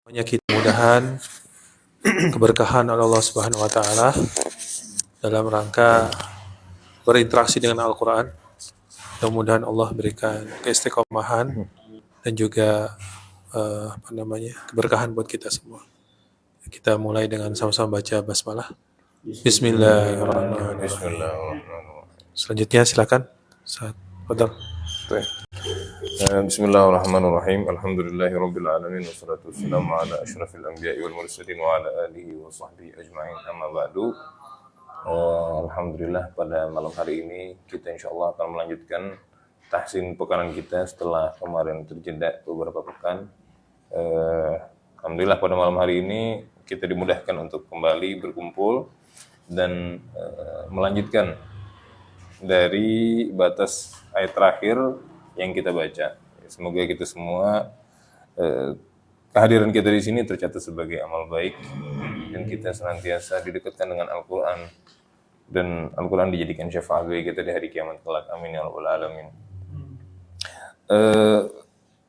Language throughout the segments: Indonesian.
Semuanya kita mudahan keberkahan oleh Allah Subhanahu wa taala dalam rangka berinteraksi dengan Al-Qur'an. Mudah-mudahan Allah berikan keistiqomahan dan juga keberkahan buat kita semua. Kita mulai dengan sama-sama baca basmalah. Bismillahirrahmanirrahim. Selanjutnya silakan. Fadhal. Bismillahirrahmanirrahim. Alhamdulillahirabbil alamin wassalatu wassalamu ala asyrafil anbiya'i wal mursalin wa ala alihi wa sahbihi ajma'in. Amma ba'du. Alhamdulillah pada malam hari ini kita insyaallah akan melanjutkan tahsin pekanan kita setelah kemarin terjeda beberapa pekan. Alhamdulillah pada malam hari ini kita dimudahkan untuk kembali berkumpul dan melanjutkan dari batas ayat terakhir yang kita baca. Semoga kita semua kehadiran kita di sini tercatat sebagai amal baik dan kita senantiasa didekatkan dengan Al-Qur'an dan Al-Qur'an dijadikan syafaat bagi kita di hari kiamat kelak. Amin ya rabbal alamin.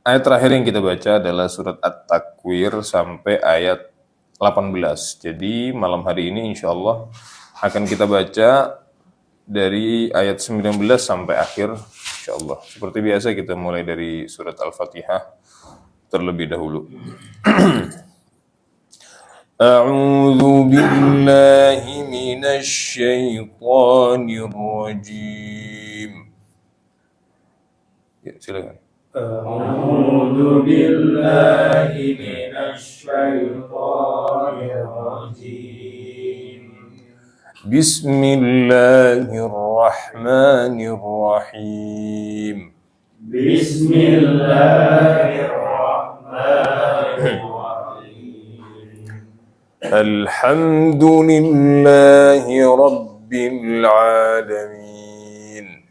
Ayat terakhir yang kita baca adalah surat At-Takwir sampai ayat 18. Jadi malam hari ini insyaallah akan kita baca dari ayat 19 sampai akhir insyaallah. Seperti biasa kita mulai dari surat Al-Fatihah terlebih dahulu. A'udzu billahi minasy syaithanir rajim. Ya, silakan. A'udzu billahi minasy syaithanir rajim. Bismillahirrahmanirrahim. Bismillahirrahmanirrahim. Alhamdulillahi rabbil alamin.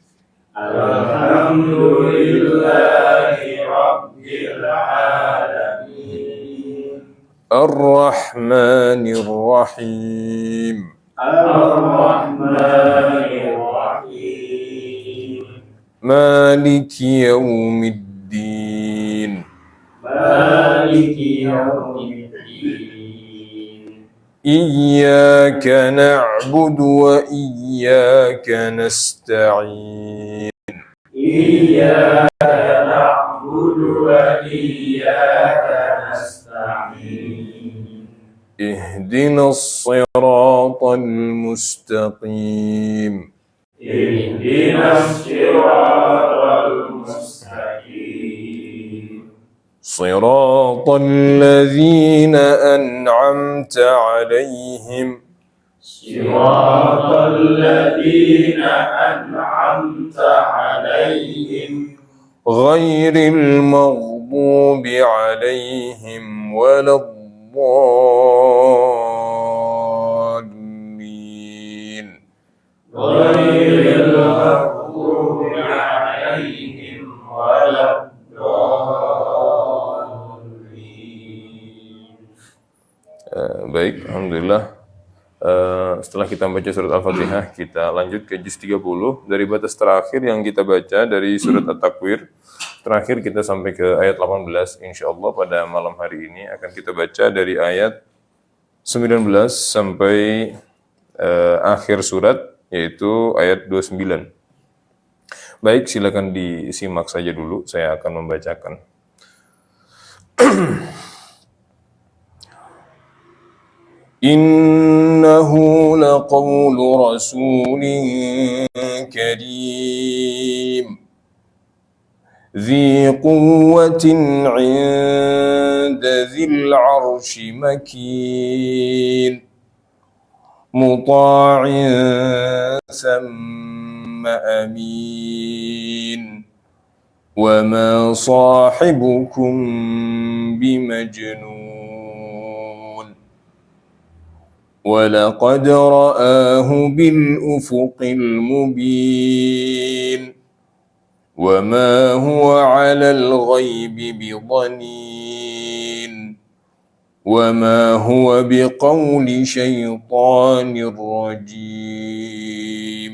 Alhamdulillahi rabbil alamin. Ar-Rahmanir Rahim. Ar-Rahmanir-Rahim. Maliki yaumiddin. Maliki yaumiddin. Iyyaka na'budu wa iyyaka nasta'in. Iyyaka na'budu wa iyyaka nasta'in. Ihdinas siratal mustaqim. Ihdinas siratal mustaqim. Siratal ladzina an'amta 'alaihim. Siratal ladzina an'amta 'alaihim. Ghairil maghdubi 'alaihim waladdallin. Ghairil maghdubi 'alaihim waladdallin. Baik, alhamdulillah. Setelah kita baca surat Al-Fatihah, kita lanjut ke juz 30 dari batas terakhir yang kita baca dari surat At-Takwir. Terakhir kita sampai ke ayat 18. Insyaallah pada malam hari ini akan kita baca dari ayat 19 sampai akhir surat, yaitu ayat 29. Baik, silakan disimak saja dulu, saya akan membacakan. Innahu laqawlu rasulin karim ذي قوة عند ذي العرش مكين مطاع ثم أمين وما صاحبكم بمجنون ولقد رآه بالأفق المبين وما هو على الغيب بضنين وما هو بقول شيطان رجيم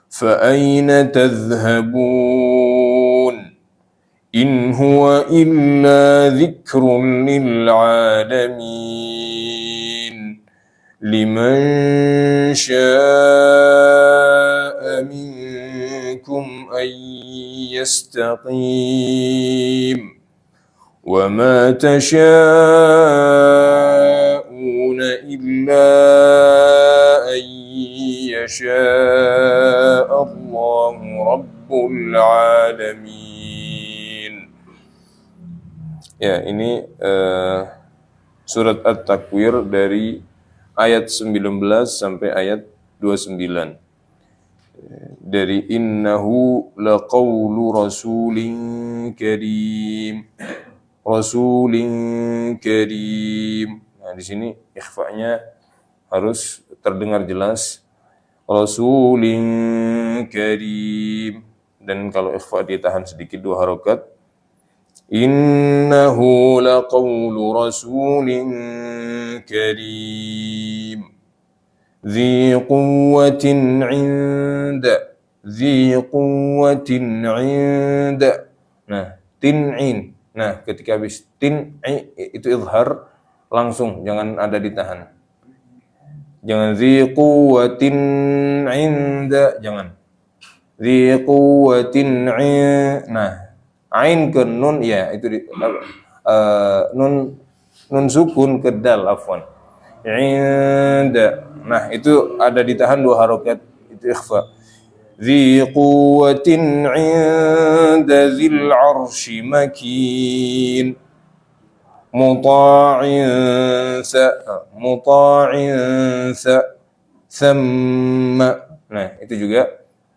فأين تذهبون إن هو إلا ذكر ذكر للعالمين لمن شاء منكم أن يستقيم وما تشاءون إلا أن يشاء الله رب العالمين. Ya, ini surat At-Takwir dari ayat 19 sampai ayat 29. Dari innahu laqawlu rasulin karim. Rasulin karim. Nah, di sini ikhfa'nya harus terdengar jelas. Rasulin karim. Dan kalau ikhfa' ditahan sedikit 2 harokat. Innahu laqawlu rasulin karim. ذي قوة عند nah tin'in. Nah, ketika habis tin'i itu izhar langsung, jangan ada ditahan. Jangan ذي قوة عند, jangan ذي قوة nah ain ke nun, ya itu nun sukun ke dal, afwan. Inda. Nah, itu ada ditahan 2 harokat, itu ikhfa. Dzi quwwatin 'inda dzil 'arsy makin. Muta'in thamma. Nah, itu juga,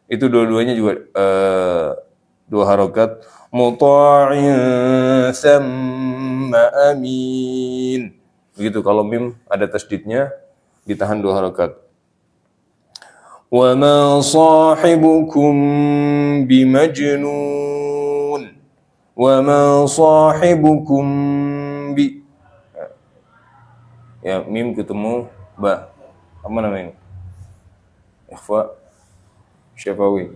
itu dua-duanya juga 2 harokat. Muta'in thamma amin. Begitu, kalau mim ada tasdidnya ditahan 2 harokat. Wa ma sahibukum bimajnun. Wa ma sahibukum bi. Ya, mim ketemu ba. Apa namanya? Ikhfa syafawi.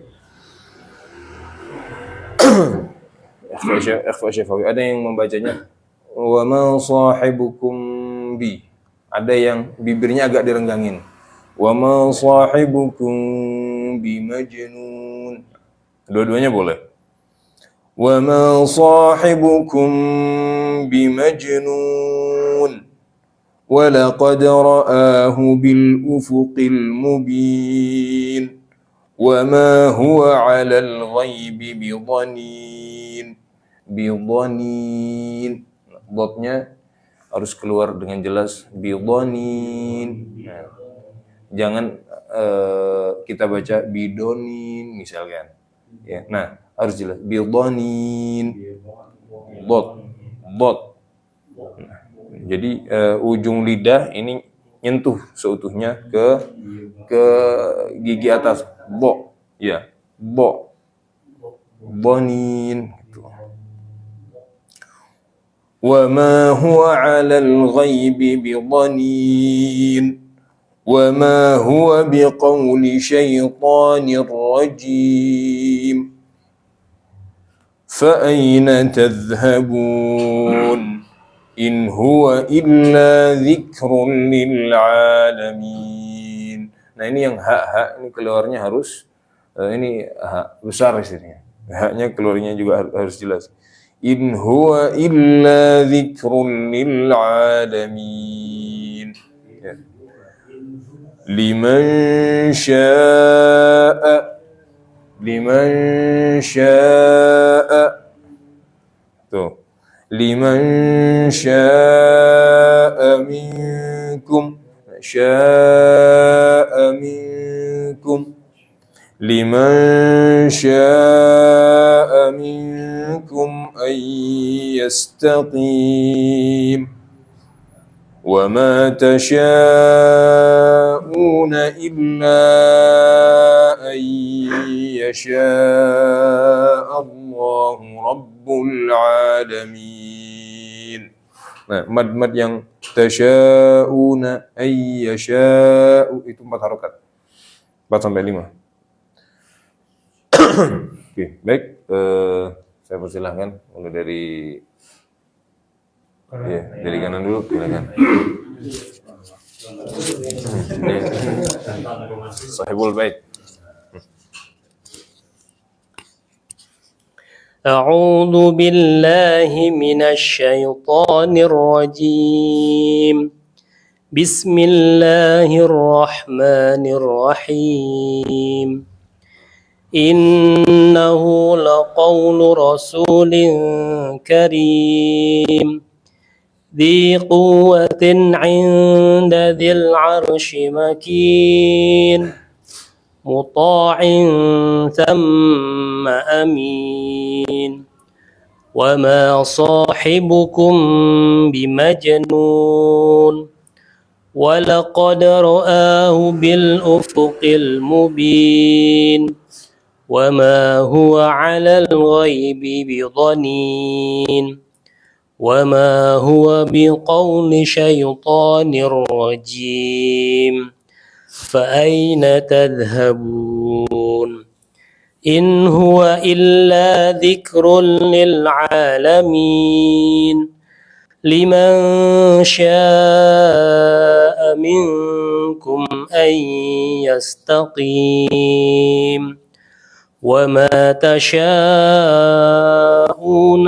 Ikhfa syafawi. Ada yang membacanya wa ma sahibukum bi. Ada yang bibirnya agak direnggangin. Wa ma sahibukum bimajnun. Dua-duanya boleh. Wa ma sahibukum bimajnun. Wa laqad ra'ahu bil ufuqil mubin. Wa ma huwa 'alal ghaibi bidhanin. Bidhanin. Dotnya harus keluar dengan jelas, bidhanin. Nah, jangan kita baca bidonin misalkan. Ya, nah harus jelas bidhanin. Dot. Nah, jadi ujung lidah ini nyentuh seutuhnya ke gigi atas, bo. Ya, bo. Bonin. وَمَا هُوَ عَلَى الْغَيْبِ بِضَنِينٍ وَمَا هُوَ بِقَوْلِ شَيْطَانٍ رَجِيمٍ فَأَيْنَ تَذْهَبُونَ إِنْ هُوَ إِلَّا ذِكْرٌ لِلْعَالَمِينَ. Nah, ini yang hak ini keluarnya harus ini hak besar istilahnya. Haknya keluarnya juga harus jelas. In huwa illa dzikrun lil alamin. Ya. Liman syaa. Tuh. Liman syaa minkum. Syaa minkum. Liman syaa minkum ay yastaqim wa ma tasyaa'una illa ay yashaa'a Allahu Rabbul Alamin. Nah, mad yang tasyaa'una ay yashaa'u itu 4 harokat. 4 sampai 5. Oke, baik. Saya persilahkan mulai dari Ya, dari kanan dulu, silakan. Ini Sahibul Bait. أعوذ بالله من الشيطان الرجيم بسم الله الرحمن الرحيم إنه لقول رسول كريم ذي قوة عند ذي العرش مكين مطاع ثم أمين وما صاحبكم بمجنون ولقد رآه بالأفق المبين وما هو على الغيب بضنين وما هو بقول شيطان رجيم فأين تذهبون إن هو إلا ذكر للعالمين لمن شاء منكم أن يستقيم وما تشاءون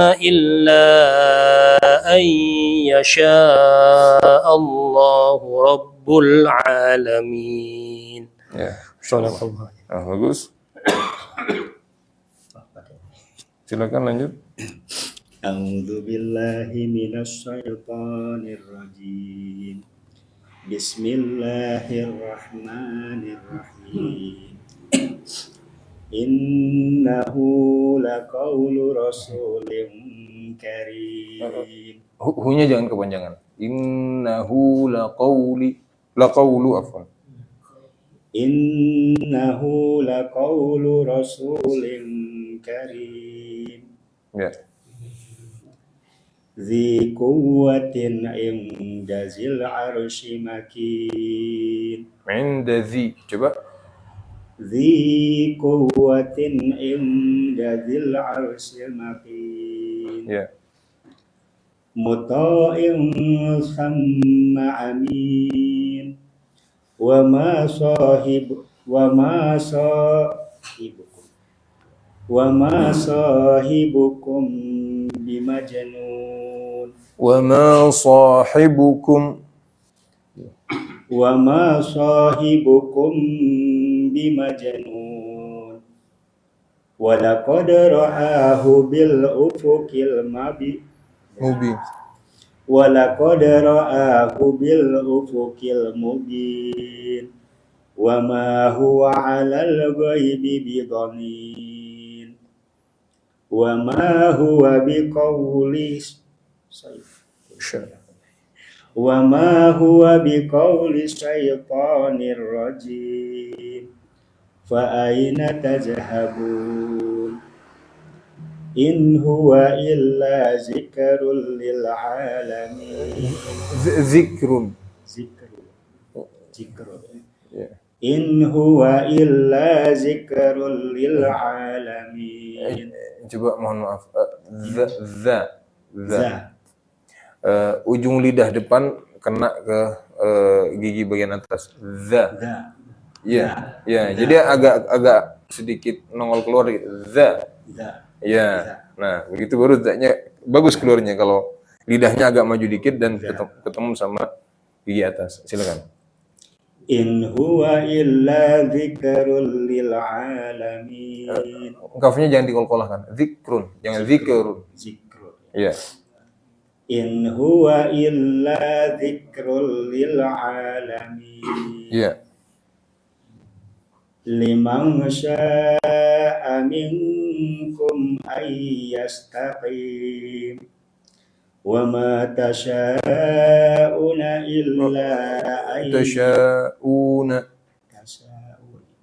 إلا أن يشاء الله رب العالمين. Ya, صدق الله. bagus. Silakan lanjut. A'udzu billahi minasy syaithanir rajim. Bismillahirrahmanirrahim. Innahu laqaulu rasulin karim. Hu-nya jangan kepanjangan. Innahu laqaulu afwan. Innahu laqaulu rasulin karim. Ya. Dzi quwwatin inda zil arsy makin. Inda zi. Coba. Dzi quwwatin inda zil arsy makin. Ya. Muta'in thamma amin. Wa ma sahibukum bimajnun. Wa ma sahibukum bimajnun. Wa laqad ra'ahu bil ufuqil mubin. Wa laqad ra'ahu bil ufuqil mubin. Wa ma huwa 'alal ghaibi bidhanin. Wa ma huwa biqawli syaitanir rajim. Fa aina tazhabun? In huwa illa zikrun lil alamin. Zikrun. Ya. In huwa illa zikrun lil alamin. Coba mohon maaf. Za. Ujung lidah depan kena ke gigi bagian atas. Za. Ya. Ya, jadi agak sedikit nongol keluar gitu. Za. Ya. Nah, begitu baru za-nya bagus keluarnya kalau lidahnya agak maju dikit dan ketemu sama gigi atas. Silakan. In huwa illa dzikrul lil alamin. Kafnya jangan dikolkolahkan. Zikrun, jangan zikrun. Iya. In huwa illa dzikrul lil alamin. Iya. Liman syaa minkum ay yastaqim. Wa ma tasyauna illa ay Tasyauna.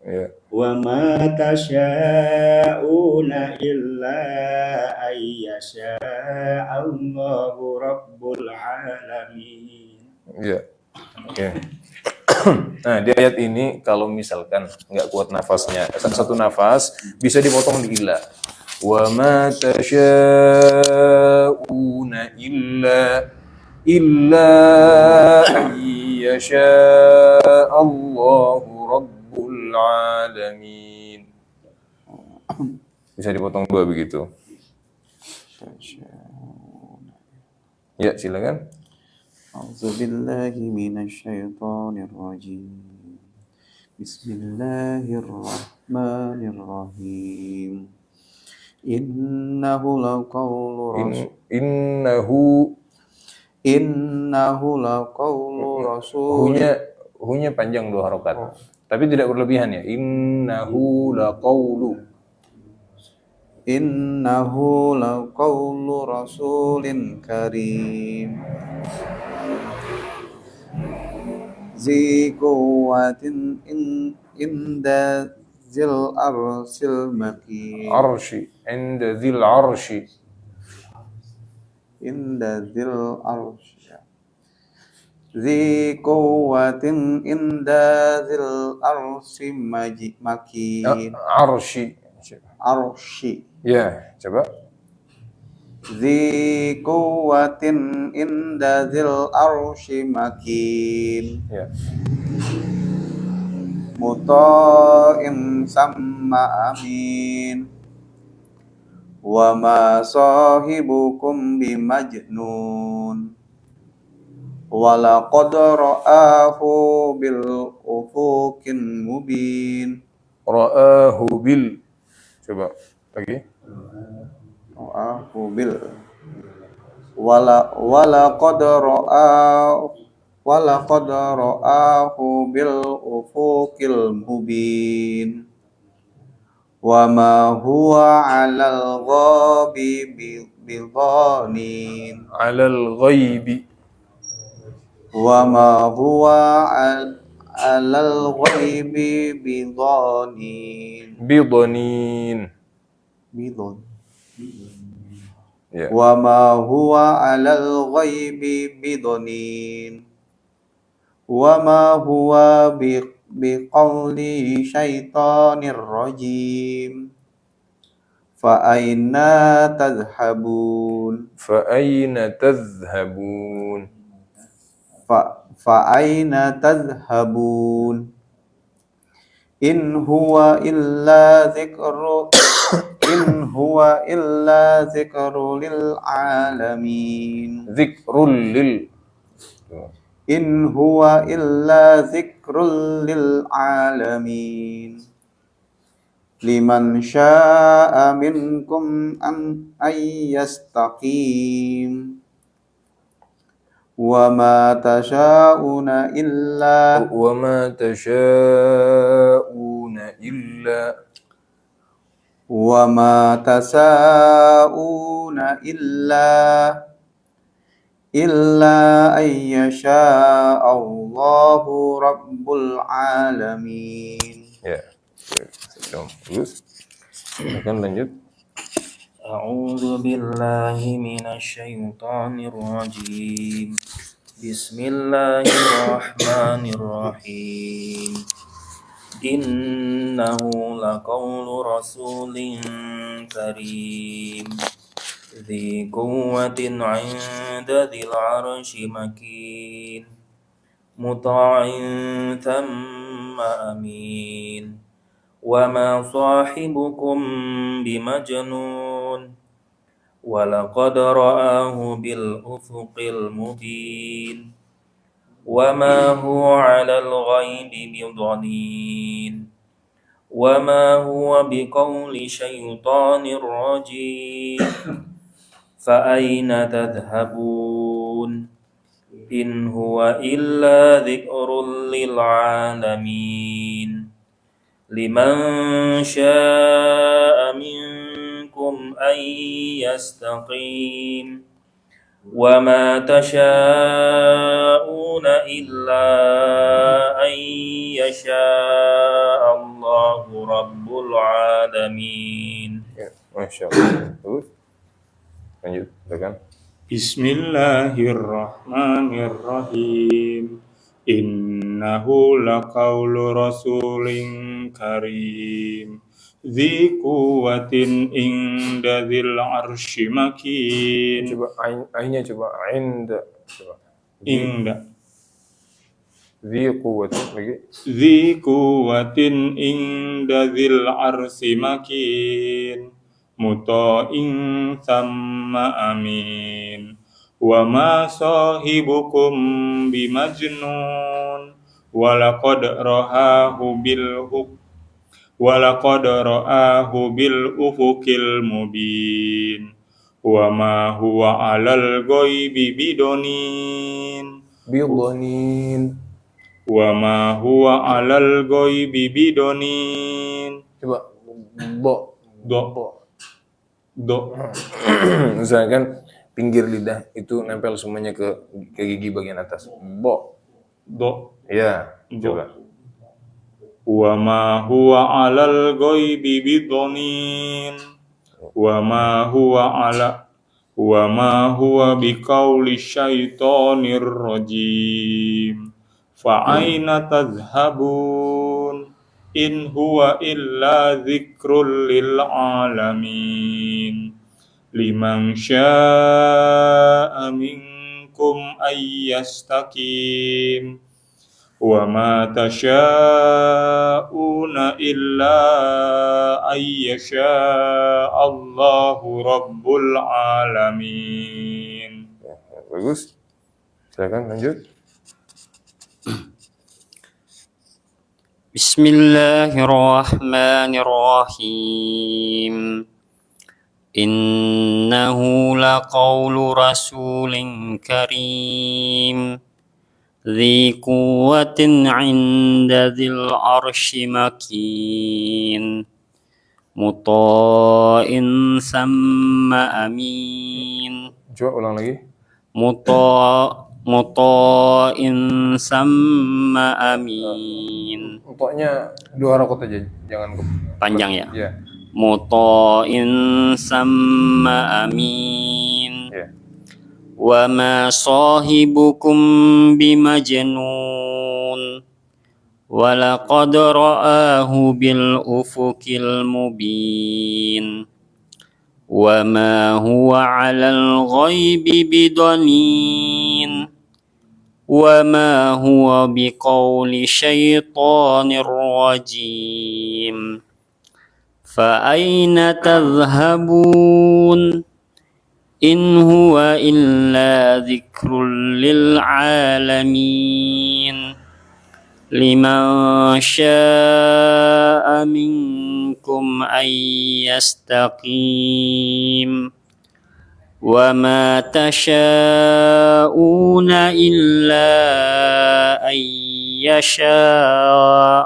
Ya. wa ma tasyauna illa ay yasha Allahu rabbul alamin. Iya. Oke. Nah, di ayat ini kalau misalkan nggak kuat nafasnya, satu nafas bisa dipotong di ila. Wa ma tasyauna illa. إلا أن يشاء الله رب العالمين. Bisa dipotong dua begitu. Ya, silakan. أعوذ بالله من الشيطان الرجيم بسم الله الرحمن الرحيم إنه لقول رسول إنه لقول رسول hunya panjang 2 harokat. Tapi tidak berlebihan ya. Innahu laqaulu. Innahu laqawlu rasulin karim zi quwwatin inda zil arsil makin Arshi. Inda zil arshi. inda zil arsy zi quwwatin inda zil arsy makin Arshi. arsy Ya, coba. zi quwwatin inda zil arsy makin Ya. muta'in sama amin wa ma sahibukum bimajnun wa laqad ra'ahu bil ufuqin mubin Ra'ahu bil. Coba lagi. ra'ahu bil walaqad ra'ahu bil ufuqil mubin wa ma huwa 'alal ghabi bidhanin Alal ghaibi. wa ma huwa 'alal ghaibi bidhanin Bidanin. bidon Ya. wa ma huwa 'alal ghaibi bidanin wa ma huwa biqauli syaitonir rajim fa aina tadhhabun Fa aina tadhhabun. fa aina tadhhabun in huwa illa dzikru lil alamin Zikrul lil. in huwa illa dzikrul lil alamin liman syaa'a minkum an ayyastaqim wa ma tasha'una illa Wa ma tasha'una illa. wa ma tasa'una illa ayyasha Allahu rabbul alamin. Ya. Terus. Silakan lanjut. أعوذ بالله من الشيطان الرجيم بسم الله الرحمن الرحيم إنه لقول رسول كريم ذي قوة عند ذي العرش مكين مطاع ثم أمين وما صاحبكم بمجنون ولقد رآه بالأفق المبين وما هو على الغيب بضنين وما هو بقول شيطان رجيم فأين تذهبون إن هو إلا ذكر للعالمين لمن شاء منكم أن يستقيم وما تشاءون إلا أن يشاء الله رب العالمين. Ya, Masya Allah. Terus. Lanjut. Silakan. Bismillahirrahmanirrahim. Innahu laqaulu rasulin karim dzi quwwatin inda dzil arsy makin. Coba ainnya coba inda. Coba. Inda Dzi quwwatin lagi. Dzi quwwatin inda dzil arsi makin muta'in thamma amin wa ma sahibukum bimajnun walaqad ra'ahu bil ufuqil mubin wa ma huwa 'alal ghaibi bidonin Bidhanin. wa ma huwa 'alal ghaibi bidonin. Coba bo. Do Usahakan pinggir lidah itu nempel semuanya ke gigi bagian atas. Bo. do Ya, Bo. coba. wa ma huwa 'alal ghaibi bidonin wa ma huwa biqauli syaitonir rajim fa aina tadhhabun in huwa illa dzikrul lil alamin liman syaa'a minkum ayyastaqim wa ma tasyaa'una illa ayyasha Allahu rabbul alamin. Bagus. Silakan lanjut. Bismillahirrahmanirrahim. Innahu laqawlu rasulin karim dzi quwwatin 'inda dzil arsy makin muta'in thamma amin Coba ulang lagi. muta'in thamma amin. Pokoknya 2 harokat aja, jangan Panjang ya. Ya. Muta'in thamma amin. Ya. Wa ma sahibukum bimajnun walaqad ra'ahu bil ufuqil mubin wa ma huwa 'alal ghaibi bidanin wa ma huwa biqauli syaitonir rajim fa aina tadhhabun in huwa illa dzikrul lil alamin liman syaa'a minkum ayyastaqim wa ma tasyaa'una illa ayyasha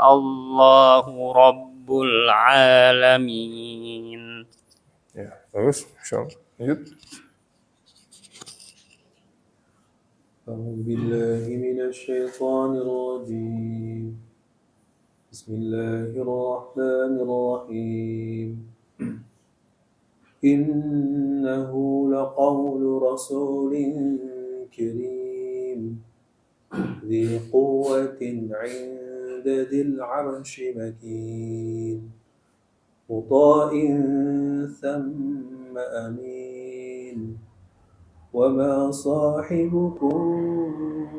Allahu rabbul alamin. Ya, bagus. Insyaallah. Lanjut. أعوذ بالله من الشيطان الرجيم بسم الله الرحمن الرحيم إنه لقول رسول كريم ذي قوة عند ذي العرش مكين مطاع ثم أمين وما صاحبكم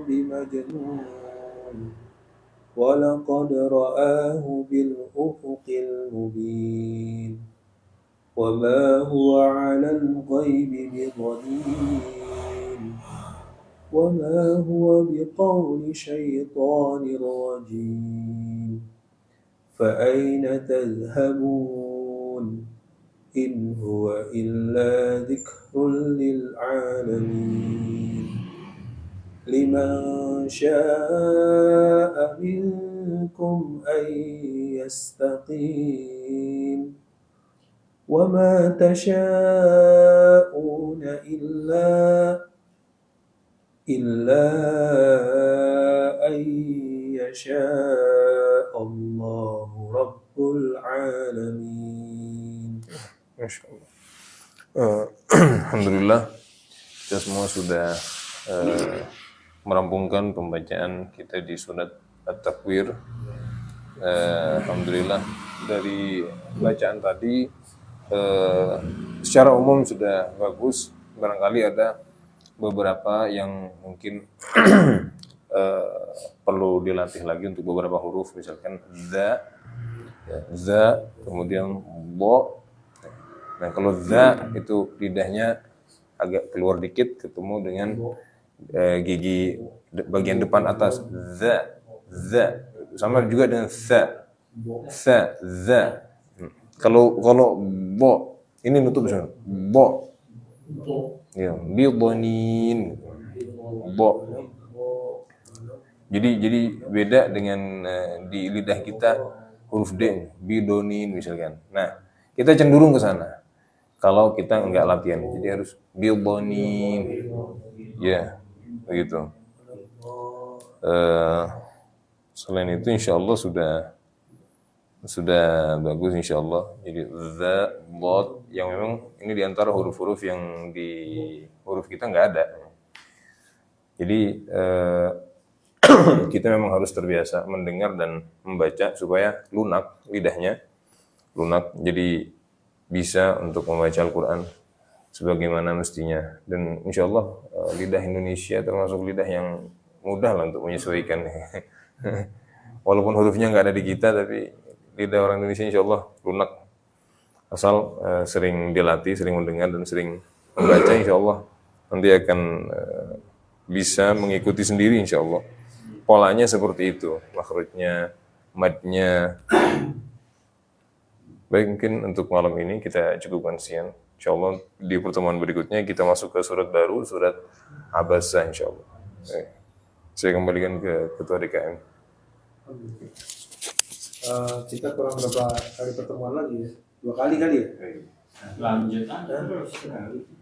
بمجنون ولقد رآه بالأفق المبين وما هو على الغيب بضنين وما هو بقول شيطان رجيم فأين تذهبون إن هو إلا ذكر للعالمين لمن شاء منكم أن يستقيم وما تشاءون إلا أن يشاء الله رب العالمين. Masya Allah. Alhamdulillah kita semua sudah merampungkan pembacaan kita di surat At-Takwir. Alhamdulillah dari bacaan tadi secara umum sudah bagus. Barangkali ada beberapa yang mungkin perlu dilatih lagi untuk beberapa huruf, misalkan za, ya, za, kemudian bo. Nah kalau za itu lidahnya agak keluar dikit ketemu dengan gigi bagian depan atas, za, sama juga dengan sa, za. Kalau bo ini nutup misalnya, bo, ya, bidonin, bo. Jadi beda dengan di lidah kita huruf D, bidonin misalkan. Nah, kita cenderung ke sana. Kalau kita enggak latihan, jadi harus bidonin, ya, begitu. Selain itu, insya Allah sudah bagus, insya Allah. Jadi za, bot, yang memang ini diantara huruf-huruf yang di huruf kita nggak ada. Jadi kita memang harus terbiasa mendengar dan membaca supaya lunak lidahnya, lunak, jadi bisa untuk membaca Al-Quran sebagaimana mestinya. Dan insya Allah lidah Indonesia termasuk lidah yang mudah lah untuk menyesuaikan. Walaupun hurufnya nggak ada di kita, tapi lidah orang Indonesia insya Allah lunak. Asal sering dilatih, sering mendengar dan sering membaca, insya Allah nanti akan bisa mengikuti sendiri insya Allah. Polanya seperti itu, makhrajnya, madnya. Baik, mungkin untuk malam ini kita cukupkan sekian. Insya Allah di pertemuan berikutnya kita masuk ke surat baru, surat Abasa insya Allah. Baik. Saya kembalikan ke Ketua DKM. Kita kurang berapa kali pertemuan lagi ya? 2 kali kali ya? Lanjut aja.